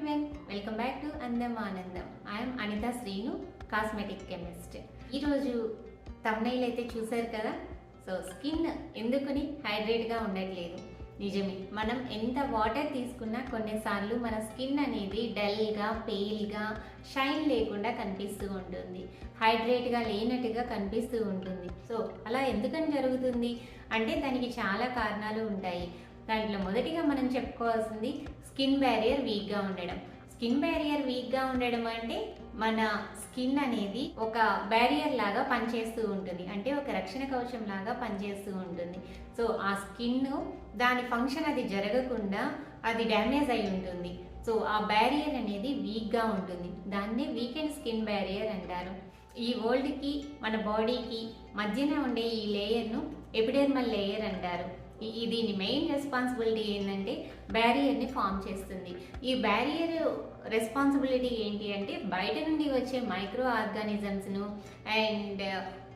Everyone, welcome back to అందం ఆనందం. I am Anitha Srinu, cosmetic chemist. ఈరోజు థంబ్నెయిల్ అయితే చూసారు కదా. సో స్కిన్ ఎందుకని హైడ్రేట్గా ఉండట్లేదు? నిజమే, మనం ఎంత వాటర్ తీసుకున్నా కొన్నిసార్లు మన స్కిన్ అనేది డల్గా, పేల్గా, షైన్ లేకుండా కనిపిస్తూ ఉంటుంది, హైడ్రేట్గా లేనట్టుగా కనిపిస్తూ ఉంటుంది. సో అలా ఎందుకని జరుగుతుంది అంటే దానికి చాలా కారణాలు ఉంటాయి. దాంట్లో మొదటిగా మనం చెప్పుకోవాల్సింది స్కిన్ బ్యారియర్ వీక్గా ఉండడం. స్కిన్ బ్యారియర్ వీక్గా ఉండడం అంటే మన స్కిన్ అనేది ఒక బ్యారియర్ లాగా పనిచేస్తూ ఉంటుంది, అంటే ఒక రక్షణ కవచం లాగా పనిచేస్తూ ఉంటుంది. సో ఆ స్కిన్ దాని ఫంక్షన్ అది జరగకుండా అది డ్యామేజ్ అయి ఉంటుంది. సో ఆ బ్యారియర్ అనేది వీక్గా ఉంటుంది, దాన్నే వీకెండ్ స్కిన్ బ్యారియర్ అంటారు. ఈ వరల్డ్కి మన బాడీకి మధ్యన ఉండే ఈ లేయర్ను ఎపిడెర్మల్ లేయర్ అంటారు. దీని మెయిన్ రెస్పాన్సిబిలిటీ ఏంటంటే బ్యారియర్ని ఫామ్ చేస్తుంది. ఈ బ్యారియర్ రెస్పాన్సిబిలిటీ ఏంటి అంటే బయట నుండి వచ్చే మైక్రో ఆర్గానిజమ్స్ను అండ్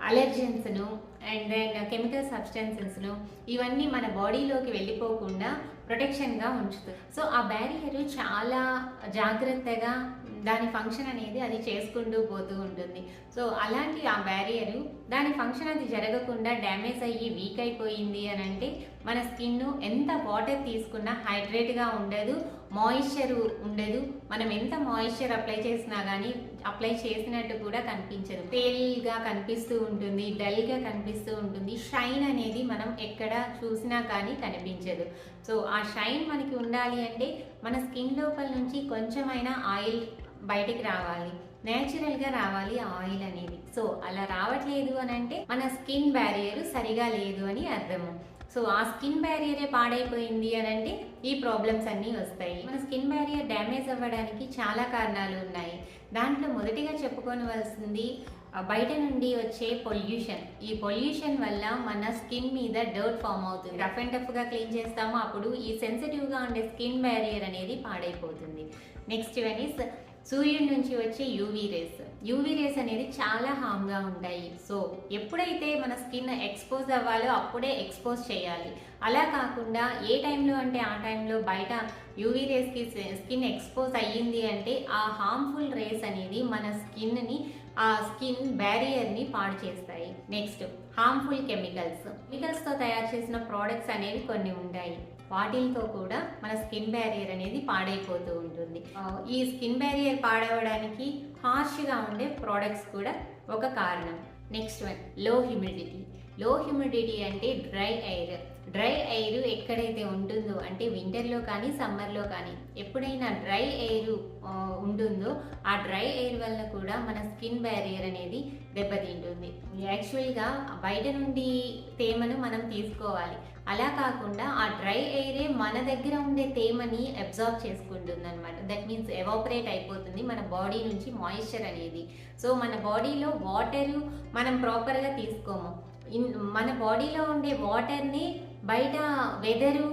అలర్జెన్స్ను అండ్ దెన్ కెమికల్ సబ్స్టెన్సెస్ను ఇవన్నీ మన బాడీలోకి వెళ్ళిపోకుండా ప్రొటెక్షన్గా ఉంచుతుంది. సో ఆ బ్యారియర్ చాలా జాగ్రత్తగా దాని ఫంక్షన్ అనేది అది చేసుకుంటూ పోతూ ఉంటుంది. సో అలాంటి ఆ బ్యారియరు దాని ఫంక్షన్ అది జరగకుండా డ్యామేజ్ అయ్యి వీక్ అయిపోయింది అని అంటే మన స్కిన్ ఎంత వాటర్ తీసుకున్నా హైడ్రేట్గా ఉండదు, మాయిశ్చర్ ఉండదు. మనం ఎంత మాయిశ్చర్ అప్లై చేసినా కానీ అప్లై చేసినట్టు కూడా కనిపించదు, పేల్గా కనిపిస్తూ ఉంటుంది, డల్గా కనిపిస్తూ ఉంటుంది. షైన్ అనేది మనం ఎక్కడ చూసినా కానీ కనిపించదు. సో ఆ షైన్ మనకి ఉండాలి అంటే మన స్కిన్ లోపల నుంచి కొంచెమైనా ఆయిల్ బయటికి రావాలి, నేచురల్గా రావాలి ఆయిల్ అనేది. సో అలా రావట్లేదు అని అంటే మన స్కిన్ బ్యారియర్ సరిగా లేదు అని అర్థము. సో ఆ స్కిన్ బ్యారియరే పాడైపోయింది అని అంటే ఈ ప్రాబ్లమ్స్ అన్నీ వస్తాయి. మన స్కిన్ బ్యారియర్ డ్యామేజ్ అవ్వడానికి చాలా కారణాలు ఉన్నాయి. దాంట్లో మొదటిగా చెప్పుకోవలసింది బయట నుండి వచ్చే పొల్యూషన్. ఈ పొల్యూషన్ వల్ల మన స్కిన్ మీద డర్ట్ ఫామ్ అవుతుంది. రఫ్ అండ్ టఫ్గా క్లీన్ చేస్తాము, అప్పుడు ఈ సెన్సిటివ్గా ఉండే స్కిన్ బ్యారియర్ అనేది పాడైపోతుంది. నెక్స్ట్ వన్ ఇస్ సూర్యుడి నుంచి వచ్చే యూవీ రేస్. యూవీ రేస్ అనేది చాలా హార్మ్గా ఉంటాయి. సో ఎప్పుడైతే మన స్కిన్ ఎక్స్పోజ్ అవ్వాలో అప్పుడే ఎక్స్పోజ్ చేయాలి. అలా కాకుండా ఏ టైంలో అంటే ఆ టైంలో బయట యూవీ రేస్కి స్కిన్ ఎక్స్పోజ్ అయ్యింది అంటే ఆ హార్మ్ఫుల్ రేస్ అనేది మన స్కిన్ని, ఆ స్కిన్ బ్యారియర్ని పాడు చేస్తాయి. నెక్స్ట్ హార్మ్ఫుల్ కెమికల్స్తో తయారు చేసిన ప్రోడక్ట్స్ అనేవి కొన్ని ఉంటాయి. వాటితో కూడా మన స్కిన్ బ్యారియర్ అనేది పాడైపోతూ ఉంటుంది. ఈ స్కిన్ బ్యారియర్ పాడవడానికి హార్ష్గా ఉండే ప్రోడక్ట్స్ కూడా ఒక కారణం. నెక్స్ట్ వన్ లో హ్యూమిడిటీ. లో హ్యూమిడిటీ అంటే డ్రై ఎయిర్. డ్రై ఎయిర్ ఎక్కడైతే ఉంటుందో అంటే వింటర్లో కానీ సమ్మర్లో కానీ ఎప్పుడైనా డ్రై ఎయిర్ ఉంటుందో ఆ డ్రై ఎయిర్ వల్ల కూడా మన స్కిన్ బ్యారియర్ అనేది దెబ్బతింటుంది. యాక్చువల్గా బయట నుండి తేమను మనం తీసుకోవాలి, అలా కాకుండా ఆ డ్రై ఎయిరే మన దగ్గర ఉండే తేమని అబ్జార్బ్ చేసుకుంటుంది అనమాట. దట్ మీన్స్ ఎవాపరేట్ అయిపోతుంది మన బాడీ నుంచి మాయిశ్చర్ అనేది. సో మన బాడీలో వాటరు మనం ప్రాపర్గా తీసుకోము, మన బాడీలో ఉండే వాటర్ని బయట వెదరు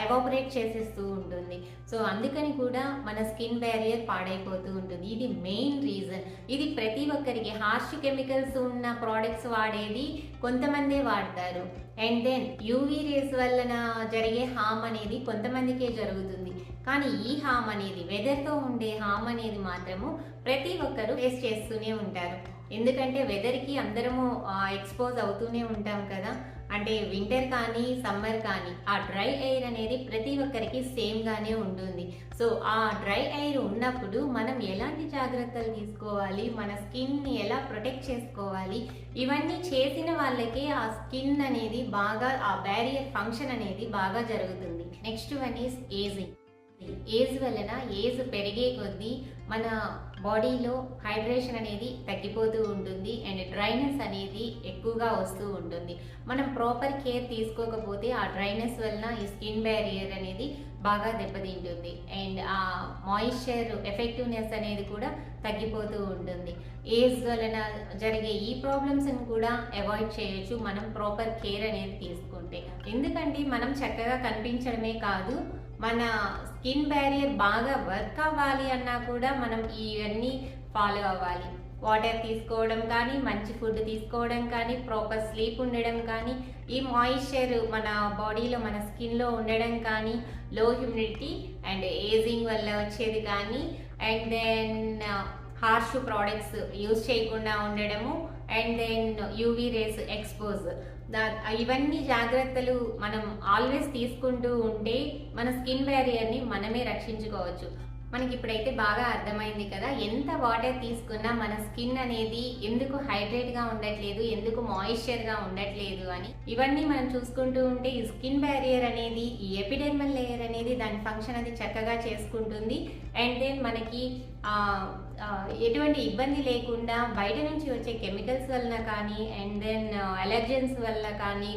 ఎవాపరేట్ చేసేస్తూ ఉంటుంది. సో అందుకని కూడా మన స్కిన్ బ్యారియర్ పాడైపోతూ ఉంటుంది. ఇది మెయిన్ రీజన్. ఇది ప్రతి ఒక్కరికి హార్ష్ కెమికల్స్ ఉన్న ప్రోడక్ట్స్ వాడేది కొంతమందే వాడతారు. అండ్ దెన్ యూవీ రేస్ వలన జరిగే హామ్ అనేది కొంతమందికే జరుగుతుంది. కానీ ఈ హామ్ అనేది వెదర్తో ఉండే హామ్ అనేది మాత్రము ప్రతి ఒక్కరు ఫేస్ చేస్తూనే ఉంటారు. ఎందుకంటే వెదర్కి అందరము ఎక్స్పోజ్ అవుతూనే ఉంటాం కదా. అంటే వింటర్ కానీ సమ్మర్ కానీ ఆ డ్రై ఎయిర్ అనేది ప్రతి ఒక్కరికి సేమ్గానే ఉంటుంది. సో ఆ డ్రై ఎయిర్ ఉన్నప్పుడు మనం ఎలాంటి జాగ్రత్తలు తీసుకోవాలి, మన స్కిన్ని ఎలా ప్రొటెక్ట్ చేసుకోవాలి, ఇవన్నీ చేసిన వాళ్ళకే ఆ స్కిన్ అనేది బాగా, ఆ బ్యారియర్ ఫంక్షన్ అనేది బాగా జరుగుతుంది. Next one is ageing. Age వలన ఏజ్ పెరిగే కొద్దీ మన బాడీలో హైడ్రేషన్ అనేది తగ్గిపోతూ ఉంటుంది అండ్ డ్రైనెస్ అనేది ఎక్కువగా వస్తూ ఉంటుంది. మనం ప్రాపర్ కేర్ తీసుకోకపోతే ఆ డ్రైనెస్ వలన ఈ స్కిన్ బ్యారియర్ అనేది బాగా దెబ్బతింటుంది అండ్ ఆ మాయిశ్చర్ ఎఫెక్టివ్నెస్ అనేది కూడా తగ్గిపోతూ ఉంటుంది. ఏజ్ వలన జరిగే ఈ ప్రాబ్లమ్స్ని కూడా అవాయిడ్ చేయొచ్చు మనం ప్రాపర్ కేర్ అనేది తీసుకుంటే. ఎందుకంటే మనం చక్కగా కనిపించడమే కాదు, మన స్కిన్ బ్యారియర్ బాగా వర్క్ అవ్వాలి అన్నా కూడా మనం ఇవన్నీ ఫాలో అవ్వాలి. వాటర్ తీసుకోవడం కానీ, మంచి ఫుడ్ తీసుకోవడం కానీ, ప్రాపర్ స్లీప్ ఉండడం కానీ, ఈ మాయిశ్చర్ మన బాడీలో మన స్కిన్లో ఉండడం కానీ, లో హ్యూమిడిటీ అండ్ ఏజింగ్ వల్ల వచ్చేది కానీ, and then harsh products use చేయకుండా ఉండడము, and then UV rays expose, ఇవన్నీ జాగ్రత్తలు మనం ఆల్వేస్ తీసుకుంటూ ఉంటే మన స్కిన్ బ్యారియర్ని మనమే రక్షించుకోవచ్చు. మనకి ఇప్పుడైతే బాగా అర్థమైంది కదా, ఎంత వాటర్ తీసుకున్నా మన స్కిన్ అనేది ఎందుకు హైడ్రేట్గా ఉండట్లేదు, ఎందుకు మాయిశ్చర్గా ఉండట్లేదు అని. ఇవన్నీ మనం చూసుకుంటూ ఉంటే ఈ స్కిన్ బ్యారియర్ అనేది, ఈ ఎపిడెర్మల్ లేయర్ అనేది దాని ఫంక్షన్ అది చక్కగా చేసుకుంటుంది. అండ్ దెన్ మనకి ఎటువంటి ఇబ్బంది లేకుండా బయట నుంచి వచ్చే కెమికల్స్ వల్ల కానీ, అండ్ దెన్ అలర్జెన్స్ వల్ల కానీ,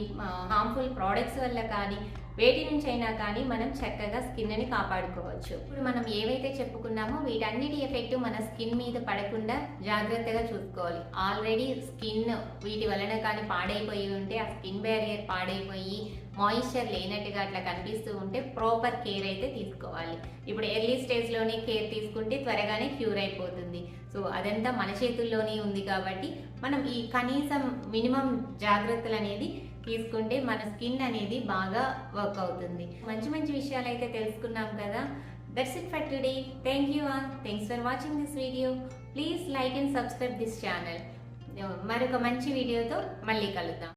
హార్మ్ఫుల్ ప్రోడక్ట్స్ వల్ల కానీ, వేటి నుంచి అయినా కానీ మనం చక్కగా స్కిన్ని కాపాడుకోవచ్చు. ఇప్పుడు మనం ఏవైతే చెప్పుకున్నామో వీటన్నిటి ఎఫెక్ట్ మన స్కిన్ మీద పడకుండా జాగ్రత్తగా చూసుకోవాలి. ఆల్రెడీ స్కిన్ వీటి వలన కానీ పాడైపోయి ఉంటే, ఆ స్కిన్ బ్యారియర్ పాడైపోయి మాయిశ్చర్ లేనట్టుగా అట్లా కనిపిస్తూ ఉంటే ప్రాపర్ కేర్ అయితే తీసుకోవాలి. ఇప్పుడు ఎర్లీ స్టేజ్లోనే కేర్ తీసుకుంటే త్వరగానే క్యూర్ అయిపోతుంది. సో అదంతా మన చేతుల్లోనే ఉంది కాబట్టి మనం ఈ కనీసం మినిమం జాగ్రత్తలు అనేది తీసుకుంటే మన స్కిన్ అనేది బాగా వర్క్ అవుతుంది. మంచి మంచి విషయాలు అయితే తెలుసుకున్నాం కదా. That's it for today. Thank you all. Thanks for watching this video. Please like and subscribe this channel. మరొక మంచి వీడియోతో మళ్ళీ కలుద్దాం.